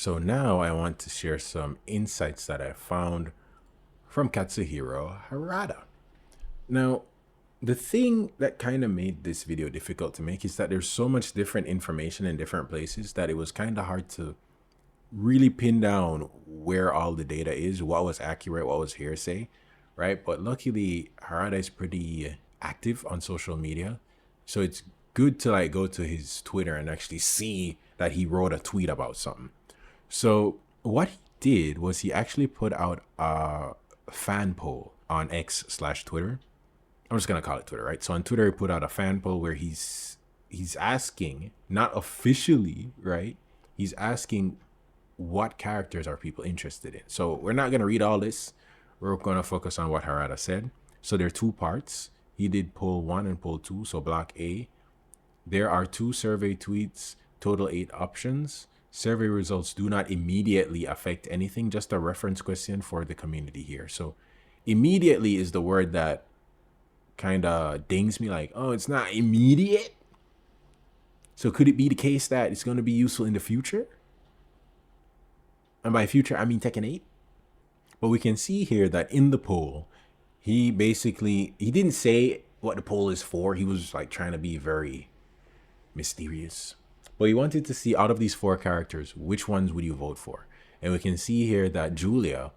So now I want to share some insights that I found from Katsuhiro Harada. Now, the thing that kind of made this video difficult to make is that there's so much different information in different places that it was kind of hard to really pin down where all the data is, what was accurate, what was hearsay, right? But luckily, Harada is pretty active on social media. So it's good to like go to his Twitter and actually see that he wrote a tweet about something. So what he did was he actually put out a fan poll on X slash Twitter. I'm just gonna call it Twitter, right? So on Twitter, he put out a fan poll where he's asking, not officially, right? He's asking what characters are people interested in. So we're not gonna read all this. We're gonna focus on what Harada said. So there are two parts. He did poll 1 and poll 2. So block A. There are 2 survey tweets, total 8 options. Survey results do not immediately affect anything, just a reference question for the community here. So immediately is the word that kind of dings me like, oh, it's not immediate. So could it be the case that it's going to be useful in the future? And by future, I mean Tekken 8. But we can see here that in the poll, he didn't say what the poll is for. He was like trying to be very mysterious. But he wanted to see out of these 4 characters, which ones would you vote for? And we can see here that Julia,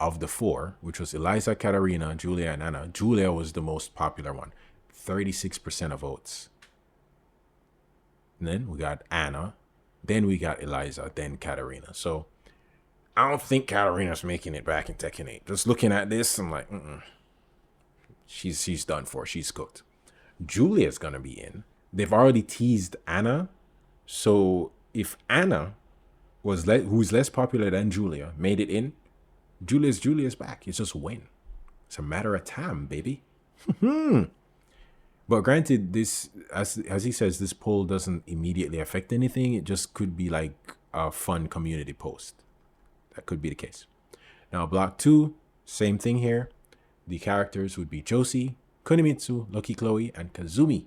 of the 4, which was Eliza, Katarina, Julia, and Anna, Julia was the most popular one, 36% of votes. And then we got Anna, then we got Eliza, then Katarina. So I don't think Katarina's making it back in Tekken 8. Just looking at this, I'm like, she's done for. She's cooked. Julia's gonna be in. They've already teased Anna. So if Anna who's less popular than Julia, made it in, Julia's back. It's just win. It's a matter of time, baby. But granted, this, as he says, this poll doesn't immediately affect anything. It just could be like a fun community post. That could be the case. Now, block 2, same thing here. The characters would be Josie, Kunimitsu, Lucky Chloe, and Kazumi.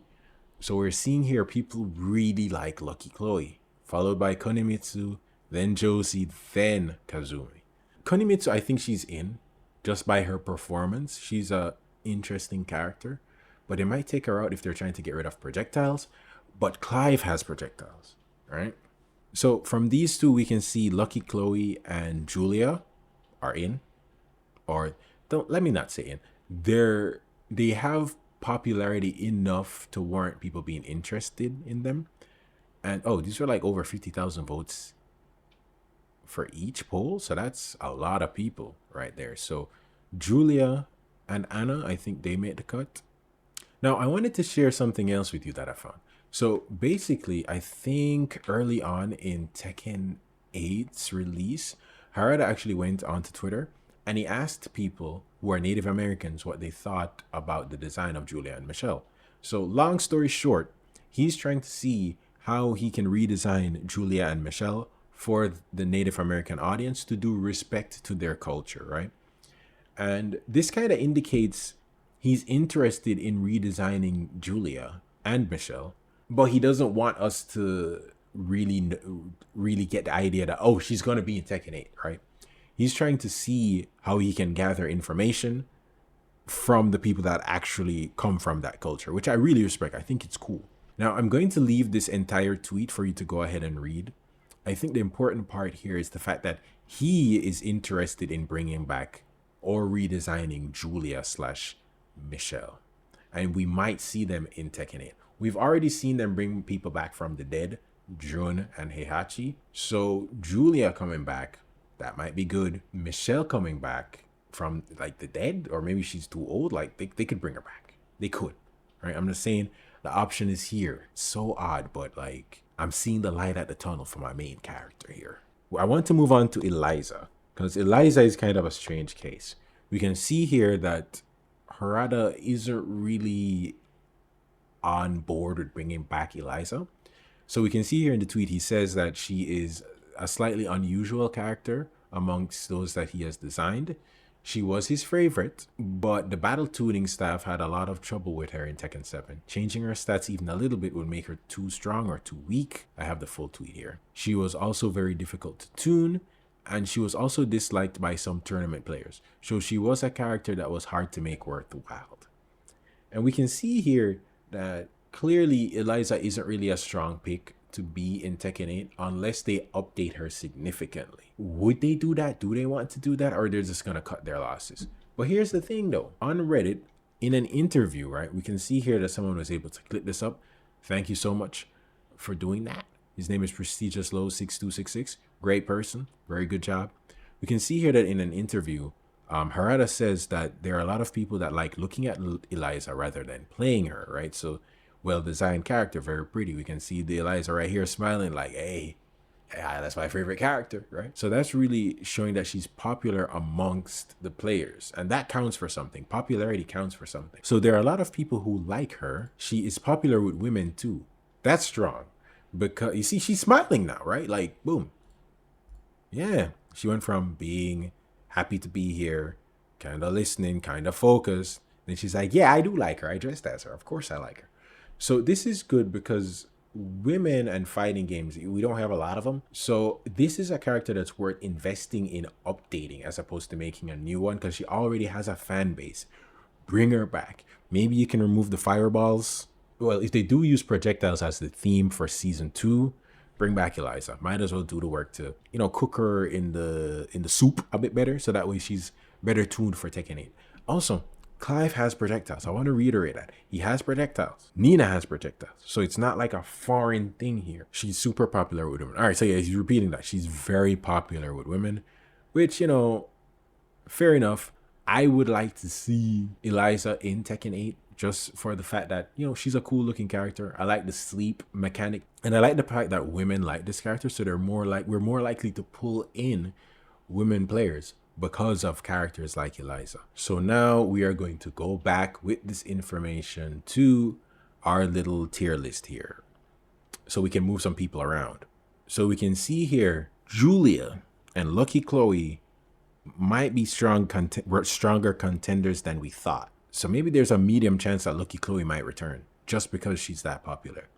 So we're seeing here people really like Lucky Chloe, followed by Kunimitsu, then Josie, then Kazumi. Kunimitsu, I think she's in just by her performance. She's a interesting character, but they might take her out if they're trying to get rid of projectiles. But Clive has projectiles, right? So from these 2, we can see Lucky Chloe and Julia are in, or don't let me not say in. They have popularity enough to warrant people being interested in them. And these are like over 50,000 votes for each poll, so that's a lot of people right there. So Julia and Anna, I think they made the cut. Now I wanted to share something else with you that I found. So basically, I think early on in Tekken 8's release, Harada actually went onto Twitter and he asked people who are Native Americans what they thought about the design of Julia and Michelle. So long story short, he's trying to see how he can redesign Julia and Michelle for the Native American audience to do respect to their culture, right? And this kind of indicates he's interested in redesigning Julia and Michelle, but he doesn't want us to really get the idea that, oh, she's going to be in Tekken 8, right? He's trying to see how he can gather information from the people that actually come from that culture, which I really respect. I think it's cool. Now, I'm going to leave this entire tweet for you to go ahead and read. I think the important part here is the fact that he is interested in bringing back or redesigning Julia slash Michelle. And we might see them in Tekken 8. We've already seen them bring people back from the dead, Jun and Heihachi. So Julia coming back, that might be good. Michelle coming back from like the dead, or maybe she's too old. Like they could bring her back. They could, right? I'm just saying the option is here. It's so odd, but like I'm seeing the light at the tunnel for my main character here. I want to move on to Eliza, because Eliza is kind of a strange case. We can see here that Harada isn't really on board with bringing back Eliza. So we can see here in the tweet, he says that she is a slightly unusual character amongst those that he has designed. She was his favorite, but the battle tuning staff had a lot of trouble with her in Tekken 7. Changing her stats even a little bit would make her too strong or too weak. I have the full tweet here. She was also very difficult to tune, and she was also disliked by some tournament players. So she was a character that was hard to make worthwhile. And we can see here that clearly Eliza isn't really a strong pick to be in Tekken 8 unless they update her significantly. Would they do that? Do they want to do that? Or they're just going to cut their losses? But here's the thing though. On Reddit, in an interview, right, we can see here that someone was able to clip this up. Thank you so much for doing that. His name is Prestigious Low 6266. Great person. Very good job. We can see here that in an interview, Harada says that there are a lot of people that like looking at Eliza rather than playing her, right? So, well-designed character, very pretty. We can see the Eliza right here smiling like, hey, that's my favorite character, right? So that's really showing that she's popular amongst the players. And that counts for something. Popularity counts for something. So there are a lot of people who like her. She is popular with women too. That's strong. Because, you see, she's smiling now, right? Like, boom. Yeah. She went from being happy to be here, kind of listening, kind of focused. Then she's like, yeah, I do like her. I dressed as her. Of course I like her. So this is good because women and fighting games, we don't have a lot of them. So this is a character that's worth investing in updating as opposed to making a new one because she already has a fan base. Bring her back. Maybe you can remove the fireballs. Well, if they do use projectiles as the theme for season 2, bring back Eliza. Might as well do the work to, cook her in the soup a bit better so that way she's better tuned for Tekken 8. Also, Clive has projectiles. I want to reiterate that. He has projectiles. Nina has projectiles. So it's not like a foreign thing here. She's super popular with women. All right, so yeah, he's repeating that. She's very popular with women, which, fair enough. I would like to see Eliza in Tekken 8 just for the fact that, she's a cool looking character. I like the sleep mechanic. And I like the fact that women like this character. So we're more likely to pull in women players because of characters like Eliza. So now we are going to go back with this information to our little tier list here so we can move some people around. So we can see here Julia and Lucky Chloe might be stronger contenders than we thought. So maybe there's a medium chance that Lucky Chloe might return just because she's that popular.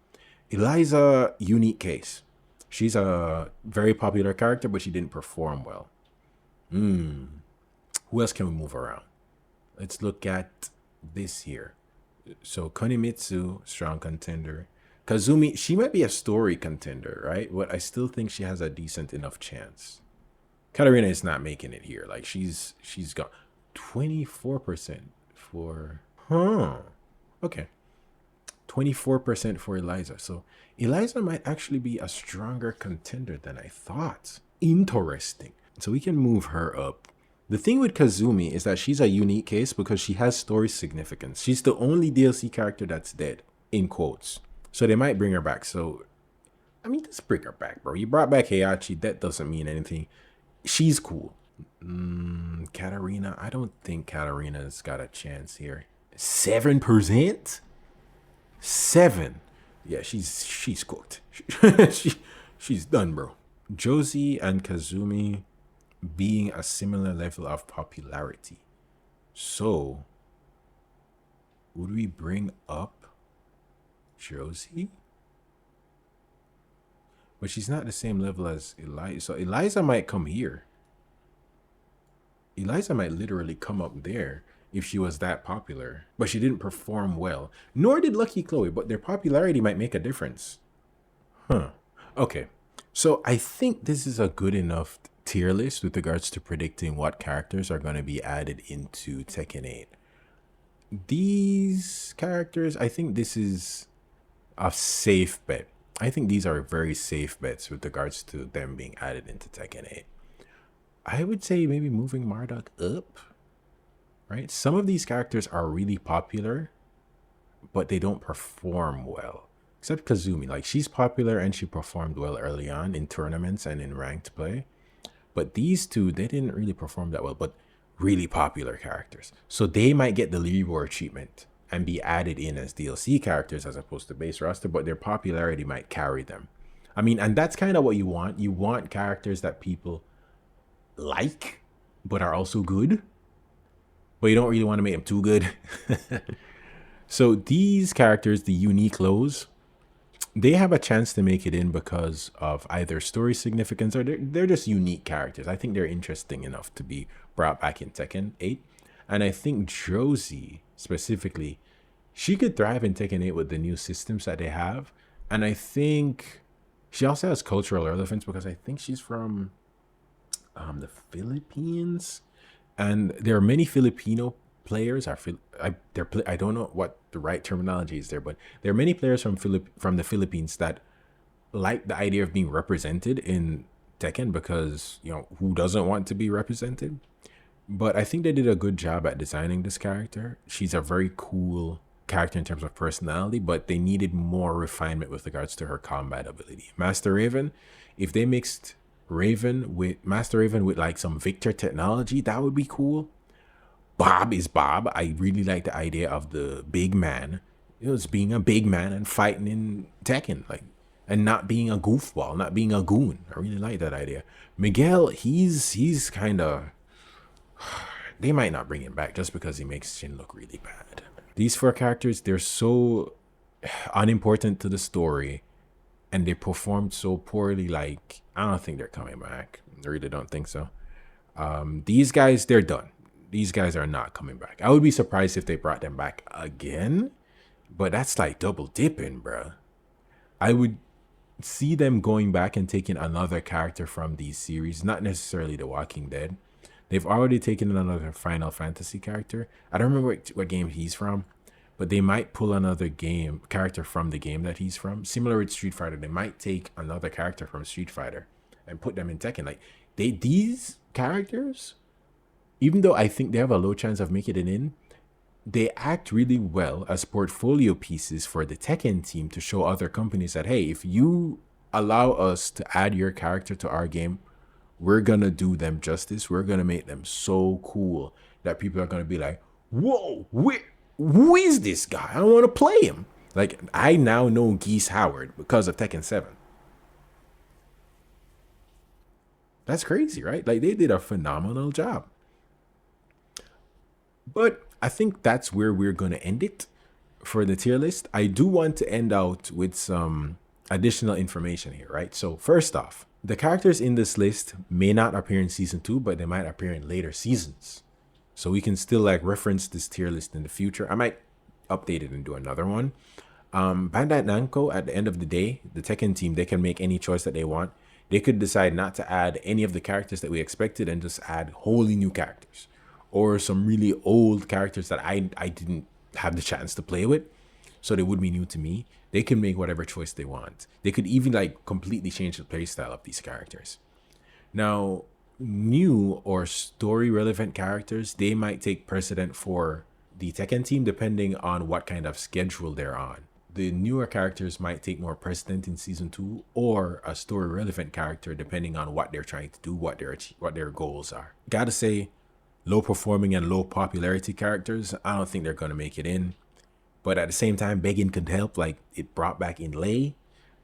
Eliza, unique case. She's a very popular character, but she didn't perform well. Who else can we move around? Let's look at this here. So Konimitsu, strong contender. Kazumi, she might be a story contender, right? But I still think she has a decent enough chance. Katarina is not making it here. Like she's got 24% for okay. 24% for Eliza. So Eliza might actually be a stronger contender than I thought. Interesting. So we can move her up. The thing with Kazumi is that she's a unique case because she has story significance. She's the only DLC character that's dead, in quotes. So they might bring her back. So, I mean, just bring her back, bro. You brought back Heihachi. That doesn't mean anything. She's cool. Katarina. I don't think Katarina's got a chance here. 7%? 7. Yeah, she's cooked. She's done, bro. Josie and Kazumi being a similar level of popularity. So, would we bring up Josie? But she's not the same level as Eliza. So Eliza might come here. Eliza might literally come up there if she was that popular. But she didn't perform well. Nor did Lucky Chloe, but their popularity might make a difference. Okay. So I think this is a good enough tier list with regards to predicting what characters are going to be added into Tekken 8. These characters, I think this is a safe bet. I think these are very safe bets with regards to them being added into Tekken 8. I would say maybe moving Marduk up, right? Some of these characters are really popular, but they don't perform well. Except Kazumi, like she's popular and she performed well early on in tournaments and in ranked play. But these two, they didn't really perform that well, but really popular characters. So they might get the leaderboard treatment and be added in as DLC characters as opposed to base roster, but their popularity might carry them. I mean, and that's kind of what you want. You want characters that people like, but are also good. but you don't really want to make them too good. So these characters, the unique lows, they have a chance to make it in because of either story significance or they're just unique characters. I think they're interesting enough to be brought back in Tekken 8. And I think Josie specifically, she could thrive in Tekken 8 with the new systems that they have. And I think she also has cultural relevance because I think she's from the Philippines, and there are many Filipino players. I don't know what the right terminology is there, but there are many players from the Philippines that like the idea of being represented in Tekken because who doesn't want to be represented? But I think they did a good job at designing this character. She's a very cool character in terms of personality, but they needed more refinement with regards to her combat ability. Master Raven, if they mixed Master Raven with like some Victor technology, that would be cool. Bob is Bob. I really like the idea of the big man. It's being a big man and fighting in Tekken, like, and not being a goofball, not being a goon. I really like that idea. Miguel, he's kind of. They might not bring him back just because he makes Shin look really bad. These four characters, they're so unimportant to the story, and they performed so poorly. Like, I don't think they're coming back. I really don't think so. These guys, they're done. These guys are not coming back. I would be surprised if they brought them back again, but that's like double dipping, bruh. I would see them going back and taking another character from these series, not necessarily The Walking Dead. They've already taken another Final Fantasy character. I don't remember what game he's from, but they might pull another character from the game that he's from. Similar with Street Fighter, they might take another character from Street Fighter and put them in Tekken. Like these characters, even though I think they have a low chance of making it in, they act really well as portfolio pieces for the Tekken team to show other companies that, hey, if you allow us to add your character to our game, we're going to do them justice. We're going to make them so cool that people are going to be like, whoa, who is this guy? I want to play him. Like, I now know Geese Howard because of Tekken 7. That's crazy, right? Like, they did a phenomenal job. But I think that's where we're going to end it for the tier list. I do want to end out with some additional information here, right? So first off, the characters in this list may not appear in season 2, but they might appear in later seasons. So we can still like reference this tier list in the future. I might update it and do another one. Bandai Namco, at the end of the day, the Tekken team, they can make any choice that they want. They could decide not to add any of the characters that we expected and just add wholly new characters, or some really old characters that I didn't have the chance to play with, so they would be new to me. They can make whatever choice they want. They could even like completely change the playstyle of these characters. Now, new or story relevant characters, they might take precedent for the Tekken team depending on what kind of schedule they're on. The newer characters might take more precedent in season 2, or a story relevant character depending on what they're trying to do, what their goals are. Gotta say, low performing and low popularity characters, I don't think they're going to make it in. But at the same time, begging could help. Like, it brought back in Lei.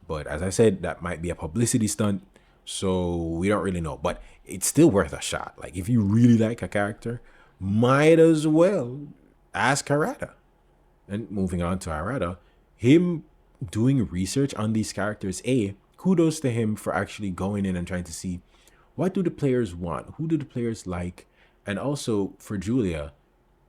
But as I said, that might be a publicity stunt. So we don't really know. But it's still worth a shot. Like, if you really like a character, might as well ask Harada. And moving on to Harada, him doing research on these characters, kudos to him for actually going in and trying to see, what do the players want? Who do the players like? And also for Julia,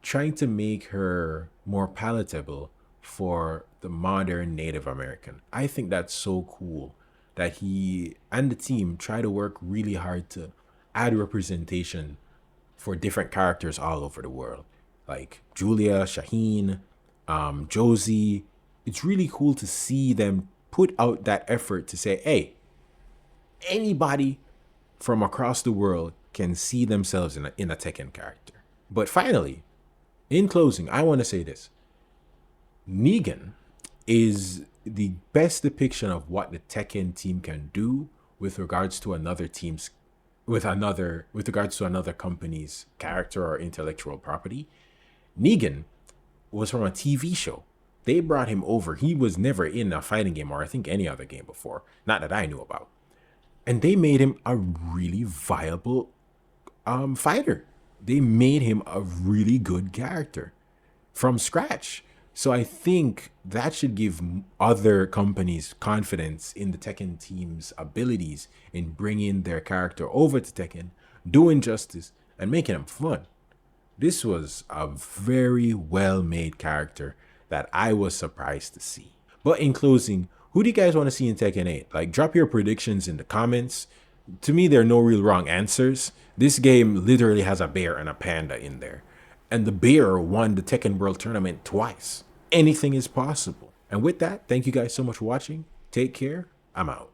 trying to make her more palatable for the modern Native American. I think that's so cool that he and the team try to work really hard to add representation for different characters all over the world. Like Julia, Shaheen, Josie. It's really cool to see them put out that effort to say, hey, anybody from across the world can see themselves in a Tekken character. But finally, in closing, I want to say this. Negan is the best depiction of what the Tekken team can do with regards to another company's character or intellectual property. Negan was from a TV show. They brought him over. He was never in a fighting game or I think any other game before, not that I knew about. And they made him a really viable fighter. They made him a really good character from scratch. So I think that should give other companies confidence in the Tekken team's abilities in bringing their character over to Tekken, doing justice, and making them fun. This was a very well made character that I was surprised to see. But in closing, who do you guys want to see in Tekken 8? Like, drop your predictions in the comments. To me, there are no real wrong answers. This game literally has a bear and a panda in there. And the bear won the Tekken World Tournament twice. Anything is possible. And with that, thank you guys so much for watching. Take care. I'm out.